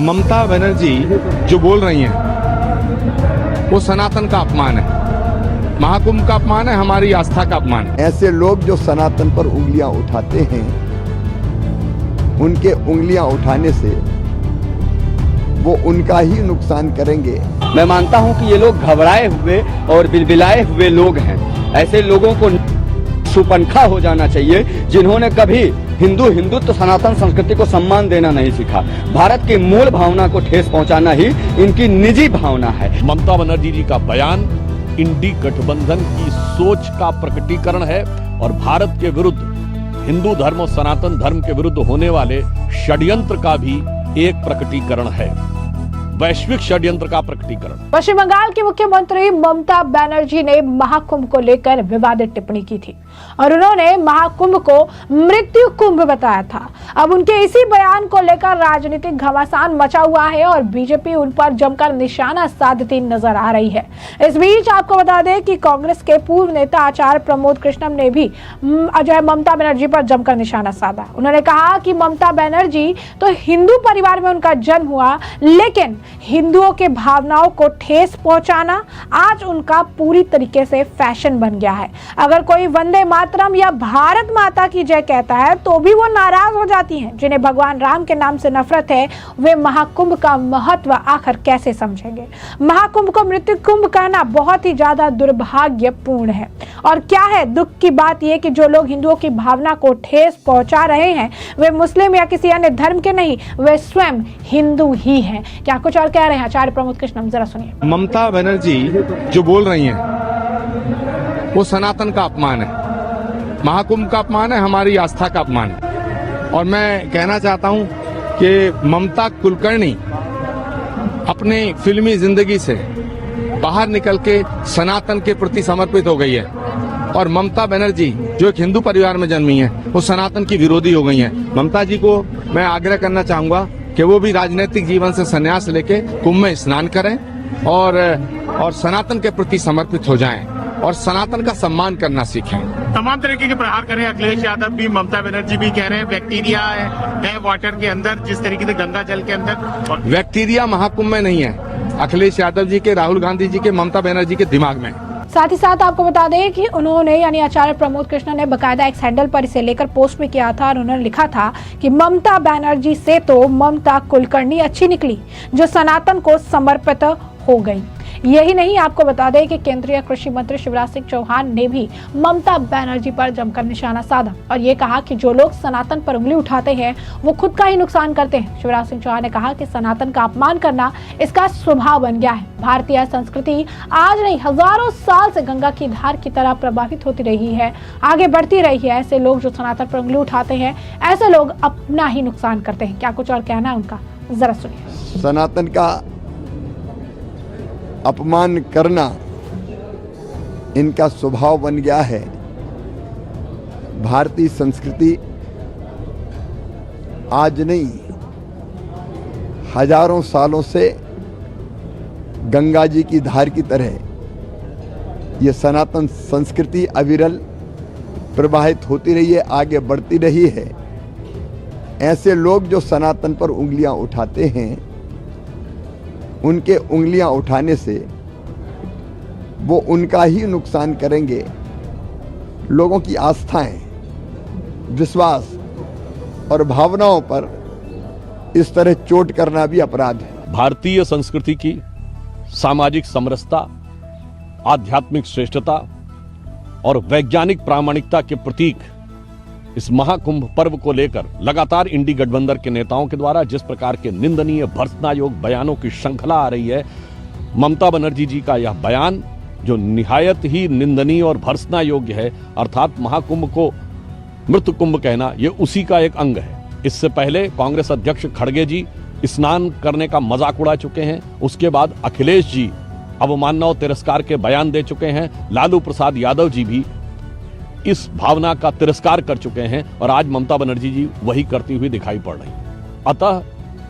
ममता बनर्जी जो बोल रही हैं वो सनातन का अपमान है, महाकुंभ का अपमान है, हमारी आस्था का अपमान है। ऐसे लोग जो सनातन पर उंगलियां उठाते हैं, उनके उंगलियां उठाने से वो उनका ही नुकसान करेंगे। मैं मानता हूं कि ये लोग घबराए हुए और बिलबिलाए हुए लोग हैं। ऐसे लोगों को सुपनखा हो जाना चाहिए जिन्होंने कभी हिंदुत्व सनातन संस्कृति को सम्मान देना नहीं सीखा। भारत की मूल भावना को ठेस पहुंचाना ही इनकी निजी भावना है। ममता बनर्जी जी का बयान इंडी गठबंधन की सोच का प्रकटीकरण है और भारत के विरुद्ध, हिंदू धर्म और सनातन धर्म के विरुद्ध होने वाले षड्यंत्र का भी एक प्रकटीकरण है, वैश्विक षड्यंत्र का प्रकटीकरण। पश्चिम बंगाल की मुख्यमंत्री ममता बनर्जी ने महाकुंभ को लेकर विवादित टिप्पणी की थी और उन्होंने महाकुंभ को मृत्यु कुंभ बताया था। अब उनके इसी बयान को लेकर राजनीतिक घमासान मचा हुआ है और बीजेपी उन पर जमकर निशाना साधती नजर आ रही है। इस बीच आपको बता दें कि कांग्रेस के पूर्व नेता आचार्य प्रमोद कृष्णम ने भी ममता बनर्जी पर जमकर निशाना साधा। उन्होंने कहा कि ममता बनर्जी तो हिंदू परिवार में उनका जन्म हुआ, लेकिन हिंदुओं के भावनाओं को ठेस पहुंचाना आज उनका पूरी तरीके से फैशन बन गया है। अगर कोई वंदे मातरम या भारत माता की जय कहता है तो भी वो नाराज हो जाती हैं। जिन्हें भगवान राम के नाम से नफरत है वे महाकुंभ का महत्व आखिर कैसे समझेंगे। महाकुंभ को मृत्यु कुंभ कहना बहुत ही ज्यादा दुर्भाग्यपूर्ण है। और क्या है दुख की बात यह कि जो लोग हिंदुओं की भावना को ठेस पहुंचा रहे हैं वे मुस्लिम या किसी अन्य धर्म के नहीं, वे स्वयं हिंदू ही हैं। क्या कुछ और कह रहे हैं आचार्य प्रमोद कृष्णम, जरा सुनिए। ममता बनर्जी जो बोल रही हैं वो सनातन का अपमान है, महाकुंभ का अपमान है, हमारी आस्था का अपमान है। और मैं कहना चाहता हूं कि ममता कुलकर्णी अपने फिल्मी जिंदगी से बाहर निकल के सनातन के प्रति समर्पित हो गई है और ममता बनर्जी जो एक हिंदू परिवार में जन्मी है वो सनातन की विरोधी हो गई है। ममता जी को मैं आग्रह करना चाहूंगा कि वो भी राजनीतिक जीवन से संन्यास लेके कुंभ में स्नान करें और सनातन के प्रति समर्पित हो जाएं और सनातन का सम्मान करना सीखें। तमाम तरीके के प्रहार करें। अखिलेश यादव भी, ममता बनर्जी भी कह रहे हैं बैक्टीरिया है वाटर के अंदर, जिस तरीके से गंगा जल के अंदर। और बैक्टीरिया महाकुंभ में नहीं है, अखिलेश यादव जी के, राहुल गांधी जी के, ममता बनर्जी के दिमाग में। साथ ही साथ आपको बता दें कि उन्होंने यानी आचार्य प्रमोद कृष्ण ने बकायदा एक हैंडल पर इसे लेकर पोस्ट भी किया था और उन्होंने लिखा था कि ममता बनर्जी से तो ममता कुलकर्णी अच्छी निकली जो सनातन को समर्पित हो गई। यही नहीं, आपको बता दें कि केंद्रीय कृषि मंत्री शिवराज सिंह चौहान ने भी ममता बनर्जी पर जमकर निशाना साधा और ये कहा कि जो लोग सनातन पर उंगली उठाते हैं वो खुद का ही नुकसान करते हैं। शिवराज सिंह चौहान ने कहा कि सनातन का अपमान करना इसका स्वभाव बन गया है। भारतीय संस्कृति आज नहीं हजारों साल से गंगा की धार की तरह प्रभावित होती रही है, आगे बढ़ती रही है। ऐसे लोग जो सनातन पर उंगली उठाते हैं, ऐसे लोग अपना ही नुकसान करते हैं। क्या कुछ और कहना है उनका, जरा सुनिए। सनातन का अपमान करना इनका स्वभाव बन गया है। भारतीय संस्कृति आज नहीं हजारों सालों से गंगा जी की धार की तरह ये सनातन संस्कृति अविरल प्रवाहित होती रही है, आगे बढ़ती रही है। ऐसे लोग जो सनातन पर उंगलियां उठाते हैं, उनके उंगलियां उठाने से वो उनका ही नुकसान करेंगे। लोगों की आस्थाएं, विश्वास और भावनाओं पर इस तरह चोट करना भी अपराध है। भारतीय संस्कृति की सामाजिक समरसता, आध्यात्मिक श्रेष्ठता और वैज्ञानिक प्रामाणिकता के प्रतीक इस महाकुंभ पर्व को लेकर लगातार इंडी गठबंधन के नेताओं के द्वारा जिस प्रकार के निंदनीय भर्त्सनायोग बयानों की श्रृंखला आ रही है, ममता बनर्जी जी का यह बयान जो निहायत ही निंदनीय और भर्त्सना योग्य है, अर्थात महाकुंभ को मृत्यु कुंभ कहना, यह उसी का एक अंग है। इससे पहले कांग्रेस अध्यक्ष खड़गे जी स्नान करने का मजाक उड़ा चुके हैं, उसके बाद अखिलेश जी अवमानना और तिरस्कार के बयान दे चुके हैं, लालू प्रसाद यादव जी भी इस भावना का तिरस्कार कर चुके हैं और आज ममता बनर्जी जी वही करती हुई दिखाई पड़ रही। अतः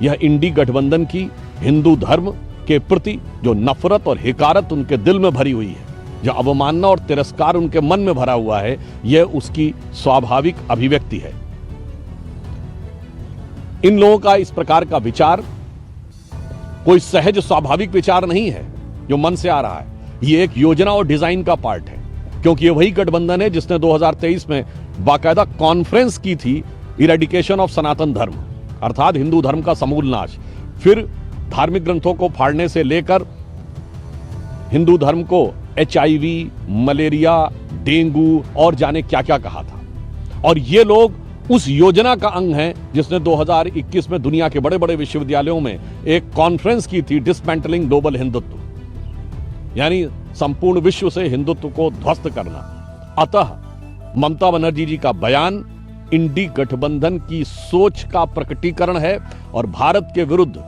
यह इंडी गठबंधन की हिंदू धर्म के प्रति जो नफरत और हिकारत उनके दिल में भरी हुई है, जो अवमानना और तिरस्कार उनके मन में भरा हुआ है, यह उसकी स्वाभाविक अभिव्यक्ति है। इन लोगों का इस प्रकार का विचार कोई सहज स्वाभाविक विचार नहीं है जो मन से आ रहा है, ये एक योजना और डिजाइन का पार्ट है। क्योंकि ये वही गठबंधन है जिसने 2023 में बाकायदा कॉन्फ्रेंस की थी इरेडिकेशन ऑफ सनातन धर्म, अर्थात हिंदू धर्म का समूल नाश। फिर धार्मिक ग्रंथों को फाड़ने से लेकर हिंदू धर्म को HIV, मलेरिया, डेंगू और जाने क्या क्या कहा था। और ये लोग उस योजना का अंग हैं जिसने 2021 में दुनिया के बड़े बड़े विश्वविद्यालयों में एक कॉन्फ्रेंस की थी, डिसमेंटलिंग ग्लोबल हिंदुत्व, यानी संपूर्ण विश्व से हिंदुत्व को ध्वस्त करना। अतः ममता बनर्जी जी का बयान इंडी गठबंधन की सोच का प्रकटीकरण है और भारत के विरुद्ध,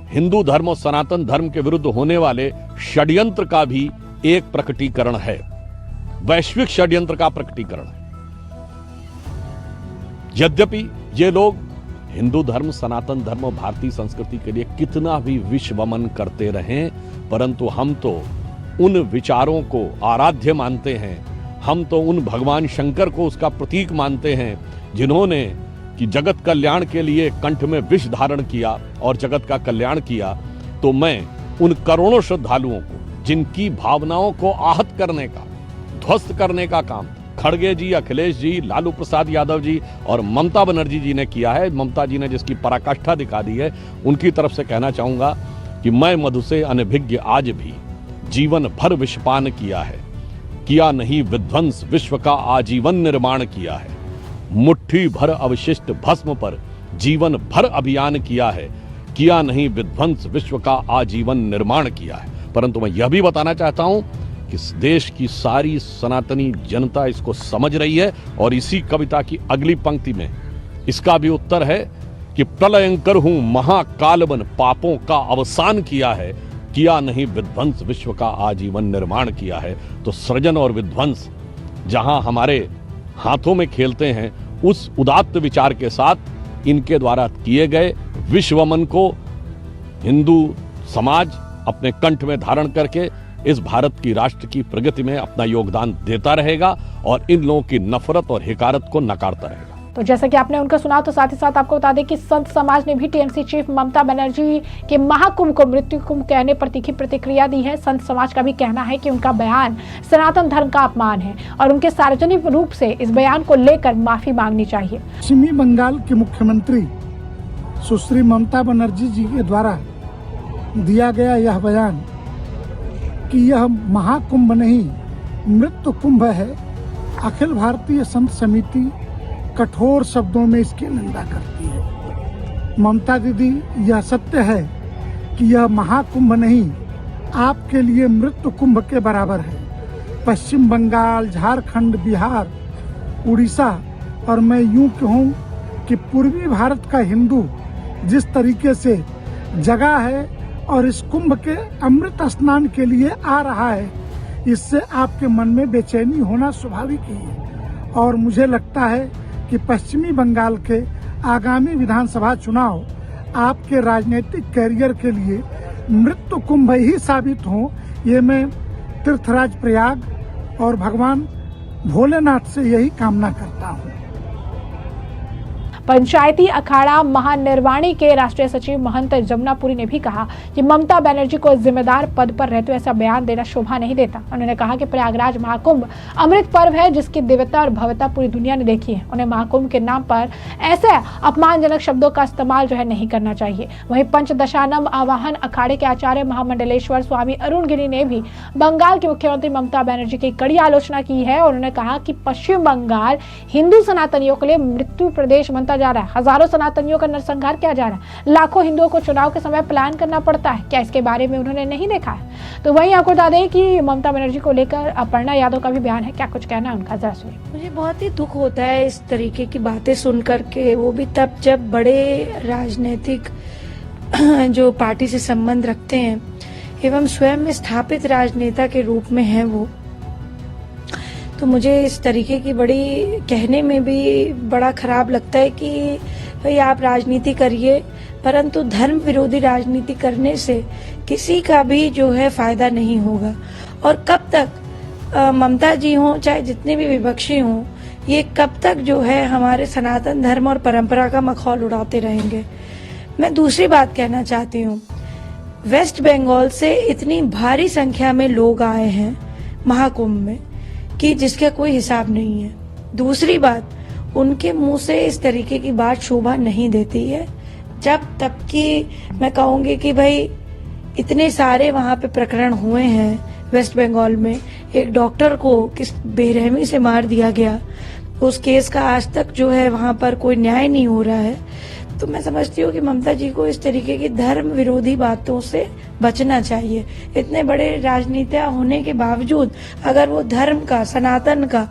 हिंदू धर्म और सनातन धर्म के विरुद्ध होने वाले षड्यंत्र का भी एक प्रकटीकरण है, वैश्विक षड्यंत्र का प्रकटीकरण है। यद्यपि ये लोग हिंदू धर्म, सनातन धर्म और भारतीय संस्कृति के लिए कितना भी विश्वमन करते रहें, परंतु हम तो उन विचारों को आराध्य मानते हैं, हम तो उन भगवान शंकर को उसका प्रतीक मानते हैं जिन्होंने कि जगत कल्याण के लिए कंठ में विष धारण किया और जगत का कल्याण किया। तो मैं उन करोड़ों श्रद्धालुओं को जिनकी भावनाओं को आहत करने का, ध्वस्त करने का काम खड़गे जी, अखिलेश जी, लालू प्रसाद यादव जी और ममता बनर्जी जी ने किया है, ममता जी ने जिसकी पराकाष्ठा दिखा दी है, उनकी तरफ से कहना चाहूंगा कि मैं मधु से अनभिज्ञ आज भी जीवन भर विषपान किया नहीं विध्वंस, विश्व का आजीवन निर्माण किया है। मुट्ठी भर अवशिष्ट भस्म पर जीवन भर अभियान किया नहीं विध्वंस, विश्व का आजीवन निर्माण किया है। परंतु मैं यह भी बताना चाहता हूं कि इस देश की सारी सनातनी जनता इसको समझ रही है और इसी कविता की अगली पंक्ति में इसका भी उत्तर है कि प्रलयंकर हूं महाकाल बन, पापों का अवसान किया नहीं विध्वंस, विश्व का आजीवन निर्माण किया है। तो सृजन और विध्वंस जहां हमारे हाथों में खेलते हैं, उस उदात्त विचार के साथ इनके द्वारा किए गए विश्वमन को हिंदू समाज अपने कंठ में धारण करके इस भारत की राष्ट्र की प्रगति में अपना योगदान देता रहेगा और इन लोगों की नफरत और हिकारत को नकारता रहेगा। तो जैसा कि आपने उनका सुना, तो साथ ही साथ आपको बता दें कि संत समाज ने भी टीएमसी चीफ ममता बनर्जी के महाकुंभ को मृत्यु कुंभ कहने पर तीखी प्रतिक्रिया दी है। संत समाज का भी कहना है कि उनका बयान सनातन धर्म का अपमान है और उनके सार्वजनिक रूप से इस बयान को लेकर माफी मांगनी चाहिए। पश्चिमी बंगाल के मुख्यमंत्री सुश्री ममता बनर्जी जी के द्वारा दिया गया यह बयान कि यह महाकुंभ नहीं मृत्यु कुंभ है, अखिल भारतीय संत समिति कठोर शब्दों में इसकी निंदा करती है। ममता दीदी, यह सत्य है कि यह महाकुंभ नहीं आपके लिए मृत्यु कुंभ के बराबर है। पश्चिम बंगाल, झारखंड, बिहार, उड़ीसा और मैं यूं कहूं कि पूर्वी भारत का हिंदू जिस तरीके से जगा है और इस कुंभ के अमृत स्नान के लिए आ रहा है, इससे आपके मन में बेचैनी होना स्वाभाविक ही है। और मुझे लगता है कि पश्चिमी बंगाल के आगामी विधानसभा चुनाव आपके राजनीतिक कैरियर के लिए मृत्यु कुंभ ही साबित हो, ये मैं तीर्थराज प्रयाग और भगवान भोलेनाथ से यही कामना करता हूँ। पंचायती अखाड़ा महानिर्वाणी के राष्ट्रीय सचिव महंत जमुनापुरी ने भी कहा कि ममता बनर्जी को जिम्मेदार पद पर रहते हुए ऐसा बयान देना शोभा नहीं देता। उन्होंने कहा कि प्रयागराज महाकुंभ अमृत पर्व है जिसकी दिव्यता और भव्यता पूरी दुनिया ने देखी है। उन्हें महाकुंभ के नाम पर ऐसे अपमानजनक शब्दों का इस्तेमाल नहीं करना चाहिए। वहीं पंचदशानम आवाहन अखाड़े के आचार्य महामंडलेश्वर स्वामी अरुण गिरी ने भी बंगाल की मुख्यमंत्री ममता बनर्जी की कड़ी आलोचना की है और उन्होंने कहा कि पश्चिम बंगाल हिंदू सनातनियों के लिए मृत्यु प्रदेश जा रहा है। हजारों सनातनियों का नरसंहार किया जा रहा है। लाखों हिंदुओं को चुनाव के समय प्लान करना पड़ता है। क्या इसके बारे में उन्होंने नहीं देखा है? तो वहीं आपको बता दें कि ममता बनर्जी को लेकर अपर्णा यादव का भी बयान है। क्या कुछ कहना है उनका, जरा सुनिए। मुझे बहुत ही दुख होता है इस तरीके की बातें सुन करके, वो भी तब जब बड़े राजनीतिक जो पार्टी से संबंध रखते हैं एवं स्वयं में स्थापित राजनेता के रूप में है वो। तो मुझे इस तरीके की बड़ी कहने में भी बड़ा खराब लगता है कि भाई आप राजनीति करिए, परंतु धर्म विरोधी राजनीति करने से किसी का भी जो है फायदा नहीं होगा। और कब तक ममता जी हों चाहे जितने भी विपक्षी हों, ये कब तक जो है हमारे सनातन धर्म और परंपरा का मखौल उड़ाते रहेंगे। मैं दूसरी बात कहना चाहती हूँ, वेस्ट बंगाल से इतनी भारी संख्या में लोग आए हैं महाकुंभ में कि जिसका कोई हिसाब नहीं है। दूसरी बात, उनके मुंह से इस तरीके की बात शोभा नहीं देती है। जब तक कि मैं कहूंगी कि भाई इतने सारे वहां पे प्रकरण हुए हैं वेस्ट बंगाल में, एक डॉक्टर को किस बेरहमी से मार दिया गया, उस केस का आज तक जो है वहां पर कोई न्याय नहीं हो रहा है। तो मैं समझती हूँ कि ममता जी को इस तरीके की धर्म विरोधी बातों से बचना चाहिए। इतने बड़े राजनीतिया होने के बावजूद अगर वो धर्म का, सनातन का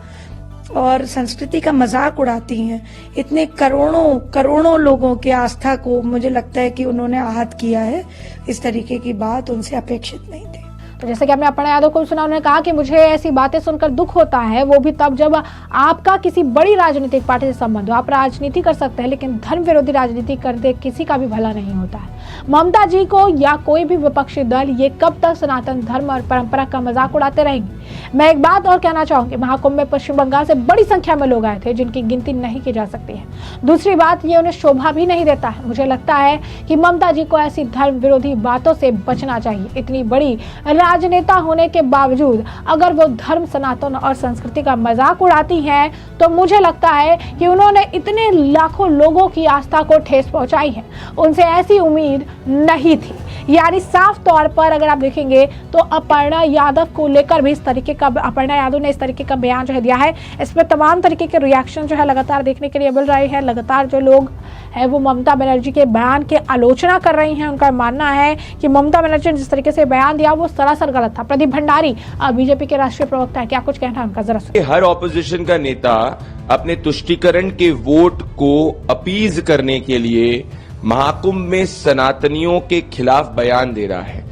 और संस्कृति का मजाक उड़ाती हैं, इतने करोड़ों लोगों की आस्था को मुझे लगता है कि उन्होंने आहत किया है। इस तरीके की बात उनसे अपेक्षित नहीं थी। तो जैसे कि आपने अपर्णा यादव को सुना, उन्होंने कहा कि मुझे ऐसी बातें सुनकर दुख होता है, वो भी तब जब आपका किसी बड़ी राजनीतिक पार्टी से संबंध हो। आप राजनीति कर सकते हैं, लेकिन धर्म विरोधी राजनीति करते किसी का भी भला नहीं होता है। ममता जी को या कोई भी विपक्षी दल ये कब तक सनातन धर्म और परंपरा का मजाक उड़ाते रहेंगे। मैं एक बात और कहना चाहूंगी, महाकुंभ में पश्चिम बंगाल से बड़ी संख्या में लोग आए थे, जिनकी गिनती नहीं की जा सकती है। दूसरी बात, ये उन्हें शोभा भी नहीं देता है। मुझे लगता है कि ममता जी को ऐसी धर्म विरोधी बातों से बचना चाहिए। इतनी बड़ी राजनेता होने के बावजूद अगर वो धर्म, सनातन और संस्कृति का मजाक उड़ाती हैं, तो मुझे लगता है कि उन्होंने इतने लाखों लोगों की आस्था को ठेस पहुंचाई है। उनसे ऐसी उम्मीद नहीं थी। यानी साफ तौर पर अगर आप देखेंगे तो अपर्णा यादव को लेकर भी इस तरीके का, अपर्णा यादव ने इस तरीके का बयान जो है दिया है। इस पर तमाम तरीके के रिएक्शन जो है लगातार देखने के लिए मिल रहे हैं। लगातार जो लोग है वो ममता बनर्जी के बयान की आलोचना कर रही हैं। उनका मानना है कि ममता बनर्जी ने जिस तरीके से बयान दिया वो सरासर गलत था। प्रदीप भंडारी बीजेपी के राष्ट्रीय प्रवक्ता है, क्या कुछ कहना है उनका, जरा सुनिए। हर ऑपोजिशन का नेता अपने तुष्टीकरण के वोट को अपीज करने के लिए महाकुंभ में सनातनियों के खिलाफ बयान दे रहा है।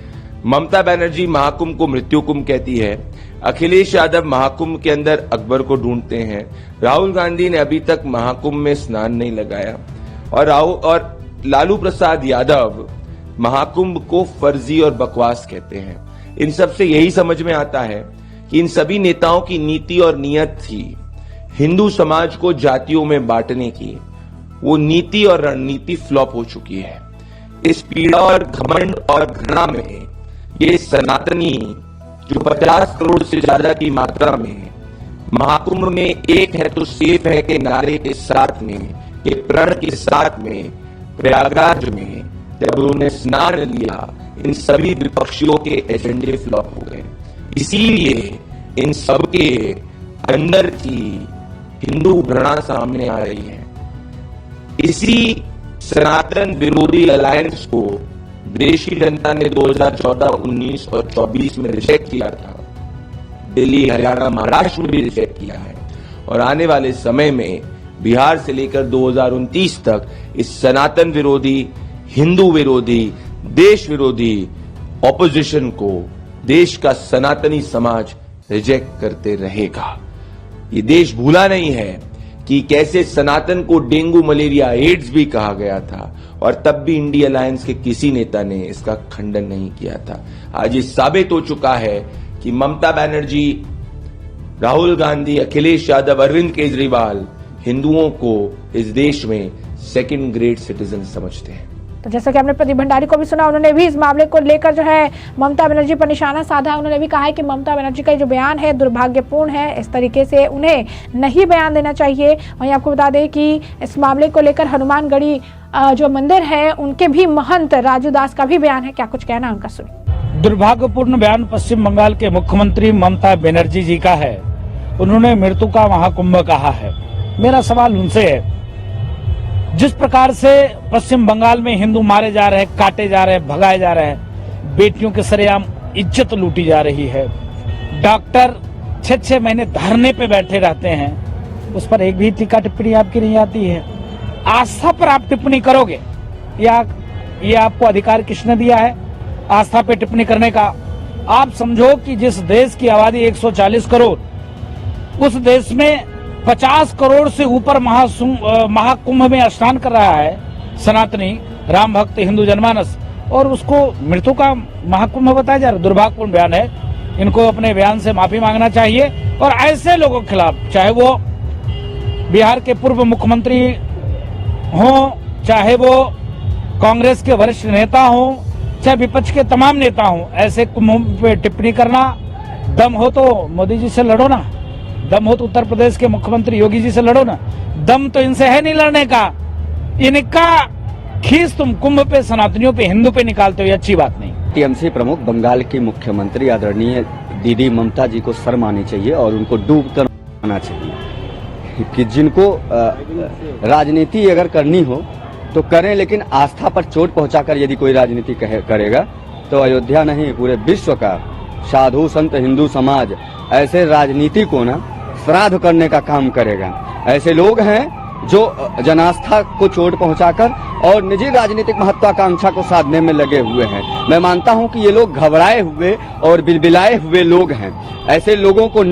ममता बनर्जी महाकुंभ को मृत्यु कुंभ कहती है। अखिलेश यादव महाकुंभ के अंदर अकबर को ढूंढते हैं। राहुल गांधी ने अभी तक महाकुंभ में स्नान नहीं लगाया और लालू प्रसाद यादव महाकुंभ को फर्जी और बकवास कहते हैं। इन सब से यही समझ में आता है कि इन सभी नेताओं की नीति और नियत थी हिंदू समाज को जातियों में बांटने की। वो नीति और रणनीति फ्लॉप हो चुकी है। इस पीड़ा और घमंड और घृणा में ये सनातनी जो 50 करोड़ से ज्यादा की मात्रा में महाकुंभ में एक है तो सेफ है के नारे के साथ में, के प्रण के साथ में प्रयागराज में जब उन्होंने स्नान लिया, इन सभी विपक्षियों के एजेंडे फ्लॉप हो गए। इसीलिए इन सबके अंदर की हिंदू घृणा सामने आ रही है। इसी सनातन विरोधी अलायंस को देश की जनता ने 2014, 19 और 24 में रिजेक्ट किया था। दिल्ली, हरियाणा, महाराष्ट्र में भी रिजेक्ट किया है और आने वाले समय में बिहार से लेकर 2029 तक इस सनातन विरोधी, हिंदू विरोधी, देश विरोधी ऑपोजिशन को देश का सनातनी समाज रिजेक्ट करते रहेगा। ये देश भूला नहीं है कि कैसे सनातन को डेंगू, मलेरिया, एड्स भी कहा गया था और तब भी इंडिया अलायंस के किसी नेता ने इसका खंडन नहीं किया था। आज ये साबित हो चुका है कि ममता बनर्जी, राहुल गांधी, अखिलेश यादव, अरविंद केजरीवाल हिंदुओं को इस देश में सेकंड ग्रेड सिटीजन समझते हैं। तो जैसा कि आपने प्रदीप भंडारी को भी सुना, उन्होंने भी इस मामले को लेकर जो है ममता बनर्जी पर निशाना साधा। उन्होंने भी कहा है कि ममता बनर्जी का जो बयान है दुर्भाग्यपूर्ण है, इस तरीके से उन्हें नहीं बयान देना चाहिए। वहीं आपको बता दें कि इस मामले को लेकर हनुमानगढ़ी जो मंदिर है उनके भी महंत राजू दास का भी बयान है, क्या कुछ कहना है उनका, सुनिए। दुर्भाग्यपूर्ण बयान पश्चिम बंगाल के मुख्यमंत्री ममता बनर्जी जी का है। उन्होंने मृत्यु का महाकुंभ कहा है। मेरा सवाल उनसे है, जिस प्रकार से पश्चिम बंगाल में हिंदू मारे जा रहे हैं, काटे जा रहे हैं, भगाए जा रहे हैं, बेटियों के सरेआम इज्जत लूटी जा रही है, डॉक्टर 6-6 महीने धरने पे बैठे रहते हैं, उस पर एक भी टीका टिप्पणी आपकी नहीं आती है। आस्था पर आप टिप्पणी करोगे या ये आपको अधिकार किसने दिया है आस्था पे टिप्पणी करने का? आप समझो कि जिस देश की आबादी 140 करोड़, उस देश में 50 करोड़ से ऊपर महाकुंभ में स्नान कर रहा है सनातनी राम भक्त हिंदू जनमानस, और उसको मृत्यु का महाकुंभ बताया जा रहा है। दुर्भाग्यपूर्ण बयान है। इनको अपने बयान से माफी मांगना चाहिए और ऐसे लोगों के खिलाफ, चाहे वो बिहार के पूर्व मुख्यमंत्री हो, चाहे वो कांग्रेस के वरिष्ठ नेता हो, चाहे विपक्ष के तमाम नेता हों, ऐसे कुंभ पे टिप्पणी करना, दम हो तो मोदी जी से लड़ो ना, दम हो तो उत्तर प्रदेश के मुख्यमंत्री योगी जी से लड़ो ना, दम तो इनसे है नहीं लड़ने का। इनका खीस तुम कुंभ पे, सनातनियों पे, हिंदू पे निकालते हो, ये अच्छी बात नहीं। टीएमसी प्रमुख बंगाल की मुख्यमंत्री आदरणीय दीदी ममता जी को शर्म आनी चाहिए और उनको डूब कर आना चाहिए कि जिनको राजनीति अगर करनी हो तो करें, लेकिन आस्था पर चोट पहुंचाकर यदि कोई राजनीति करेगा तो अयोध्या नहीं पूरे विश्व का साधु संत हिंदू समाज ऐसे राजनीति को ना श्राद्ध करने का काम करेगा। ऐसे लोग हैं जो जनास्था को चोट पहुंचाकर और निजी राजनीतिक महत्वाकांक्षा को साधने में लगे हुए हैं। मैं मानता हूं कि ये लोग घबराए हुए और बिलबिलाए हुए लोग हैं। ऐसे लोगों को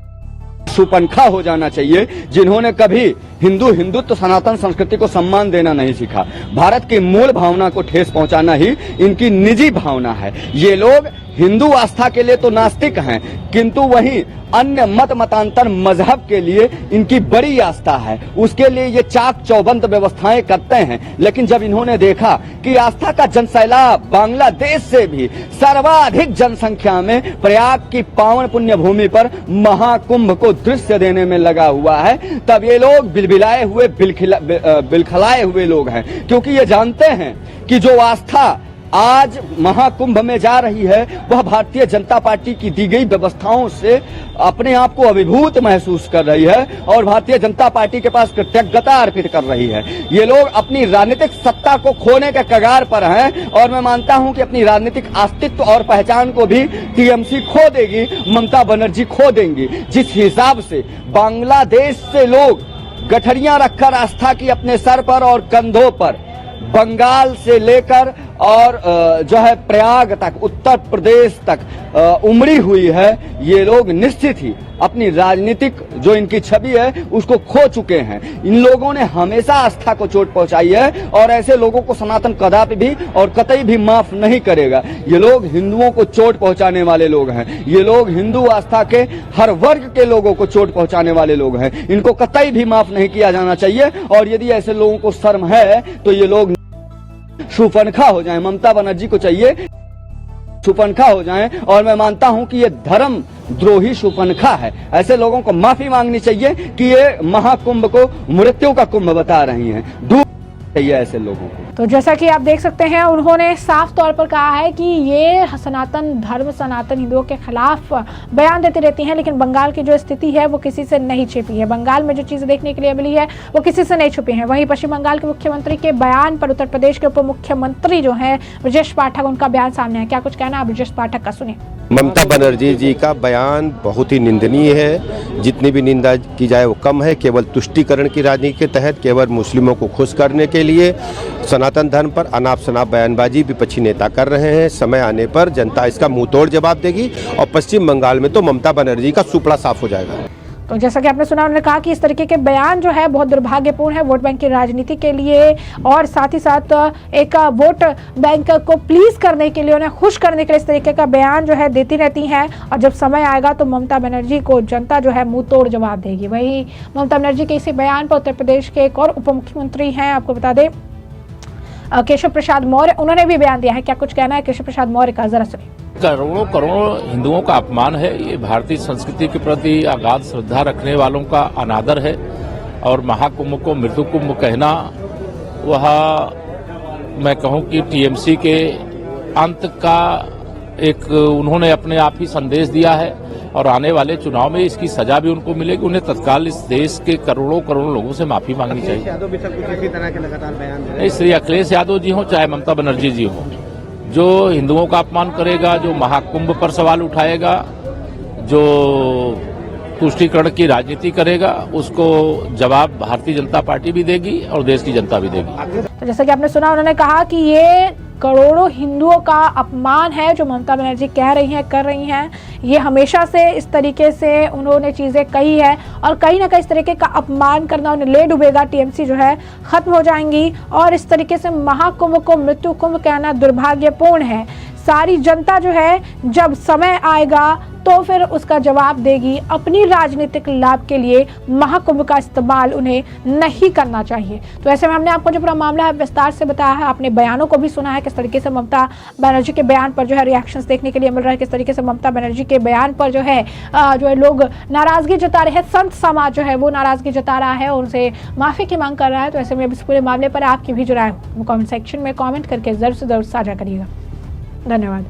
सुपनखा हो जाना चाहिए जिन्होंने कभी हिंदुत्व सनातन संस्कृति को सम्मान देना नहीं सीखा। भारत की मूल भावना को ठेस पहुंचाना ही इनकी निजी भावना है। ये लोग हिंदू आस्था के लिए तो नास्तिक हैं, किंतु वहीं अन्य मतांतर मजहब के लिए इनकी बड़ी आस्था है। उसके लिए ये चाक चौबंद व्यवस्थाएं करते हैं। लेकिन जब इन्होंने देखा कि आस्था का जनसैलाब बांग्लादेश से भी सर्वाधिक जनसंख्या में प्रयाग की पावन पुण्य भूमि पर महाकुंभ को दृश्य देने में लगा हुआ है, तब ये लोग बिलबिलाए हुए बिलखलाए हुए लोग हैं, क्योंकि ये जानते हैं कि जो आस्था आज महाकुंभ में जा रही है वह भारतीय जनता पार्टी की दी गई व्यवस्थाओं से अपने आप को अभिभूत महसूस कर रही है और भारतीय जनता पार्टी के पास कृतज्ञता अर्पित कर रही है। ये लोग अपनी राजनीतिक सत्ता को खोने के कगार पर हैं और मैं मानता हूं कि अपनी राजनीतिक अस्तित्व और पहचान को भी टीएमसी खो देगी, ममता बनर्जी खो देंगी। जिस हिसाब से बांग्लादेश से लोग गठरियां रखकर आस्था की अपने सर पर और कंधों पर बंगाल से लेकर और जो है प्रयाग तक, उत्तर प्रदेश तक उमड़ी हुई है, ये लोग निश्चित ही अपनी राजनीतिक जो इनकी छवि है उसको खो चुके हैं। इन लोगों ने हमेशा आस्था को चोट पहुंचाई है और ऐसे लोगों को सनातन कदापि भी और कतई भी माफ नहीं करेगा। ये लोग हिंदुओं को चोट पहुंचाने वाले लोग हैं। ये लोग हिंदू आस्था के हर वर्ग के लोगों को चोट पहुंचाने वाले लोग हैं। इनको कतई भी माफ नहीं किया जाना चाहिए और यदि ऐसे लोगों को शर्म है तो ये लोग सुपनखा हो जाएं। ममता बनर्जी को चाहिए सुपनखा हो जाएं और मैं मानता हूं कि ये धर्म द्रोही सुपनखा है। ऐसे लोगों को माफी मांगनी चाहिए कि ये महाकुंभ को मृत्यु का कुंभ बता रही हैं। दूर चाहिए ऐसे लोगों को। तो जैसा कि आप देख सकते हैं, उन्होंने साफ तौर पर कहा है कि ये सनातन धर्म, सनातन हिंदुओं के खिलाफ बयान देती रहती हैं, लेकिन बंगाल की जो स्थिति है वो किसी से नहीं छिपी है। बंगाल में जो चीजें देखने के लिए मिली है वो किसी से नहीं छुपी है। वहीं पश्चिम बंगाल के मुख्यमंत्री के बयान पर उत्तर प्रदेश के उप मुख्यमंत्री जो है ब्रजेश पाठक, उनका बयान सामने है। क्या कुछ कहना है ब्रजेश पाठक का, सुनिए। ममता बनर्जी जी का बयान बहुत ही निंदनीय है। जितनी भी निंदा की जाए वो कम है। केवल तुष्टीकरण की राजनीति के तहत, केवल मुस्लिमों को खुश करने के लिए सनातन धर्म पर अनाप शनाप बयानबाजी विपक्षी नेता कर रहे हैं। समय आने पर जनता इसका मुंहतोड़ जवाब देगी और पश्चिम बंगाल में तो ममता बनर्जी का सुपड़ा साफ हो जाएगा। तो जैसा कि आपने सुना, उन्होंने कहा कि इस तरीके के बयान जो है बहुत दुर्भाग्यपूर्ण है वोट बैंक की राजनीति के लिए और साथ ही साथ एक वोट बैंक को प्लीज करने के लिए, उन्हें खुश करने के लिए इस तरीके का बयान जो है देती रहती हैं और जब समय आएगा तो ममता बनर्जी को जनता जो है मुंह तोड़ जवाब देगी। वही ममता बनर्जी के इसी बयान पर उत्तर प्रदेश के एक और उप मुख्यमंत्री हैं, आपको बता दें केशव प्रसाद मौर्य, उन्होंने भी बयान दिया है। क्या कुछ कहना है केशव प्रसाद मौर्य का, जरा सुनिए। करोड़ों हिंदुओं का अपमान है। ये भारतीय संस्कृति के प्रति अगाध श्रद्धा रखने वालों का अनादर है और महाकुंभ को मृत्यु कुंभ कहना, वह मैं कहूं कि टीएमसी के अंत का एक उन्होंने अपने आप ही संदेश दिया है और आने वाले चुनाव में इसकी सजा भी उनको मिलेगी। उन्हें तत्काल इस देश के करोड़ों लोगों से माफी मांगनी चाहिए। यादव भी कुछ इसी तरह के लगातार बयान दे रहे हैं। श्री अखिलेश यादव जी हो चाहे ममता बनर्जी जी हो, जो हिंदुओं का अपमान करेगा, जो महाकुंभ पर सवाल उठाएगा, जो तुष्टीकरण की राजनीति करेगा, उसको जवाब भारतीय जनता पार्टी भी देगी और देश की जनता भी देगी। तो जैसा कि आपने सुना, उन्होंने कहा कि ये करोड़ों हिंदुओं का अपमान है जो ममता बनर्जी कह रही हैं, कर रही हैं। ये हमेशा से इस तरीके से उन्होंने चीजें कही है और कहीं ना कहीं इस तरीके का अपमान करना उन्हें ले डूबेगा। टीएमसी जो है खत्म हो जाएंगी और इस तरीके से महाकुंभ को मृत्यु कुंभ कहना दुर्भाग्यपूर्ण है। सारी जनता जो है जब समय आएगा तो फिर उसका जवाब देगी। अपनी राजनीतिक लाभ के लिए महाकुंभ का इस्तेमाल उन्हें नहीं करना चाहिए। तो ऐसे में हमने आपको जो पूरा मामला है विस्तार से बताया है, आपने बयानों को भी सुना है, किस तरीके से ममता बनर्जी के बयान पर जो है रिएक्शंस देखने के लिए मिल रहा है, किस तरीके से ममता बनर्जी के बयान पर जो है लोग नाराजगी जता रहे हैं, संत समाज जो है वो नाराजगी जता रहा है, उनसे माफी की मांग कर रहा है। तो ऐसे में इस पूरे मामले पर आपकी भी जो राय हो वो कमेंट सेक्शन में कमेंट करके जरूर से जरूर साझा करिएगा। धन्यवाद।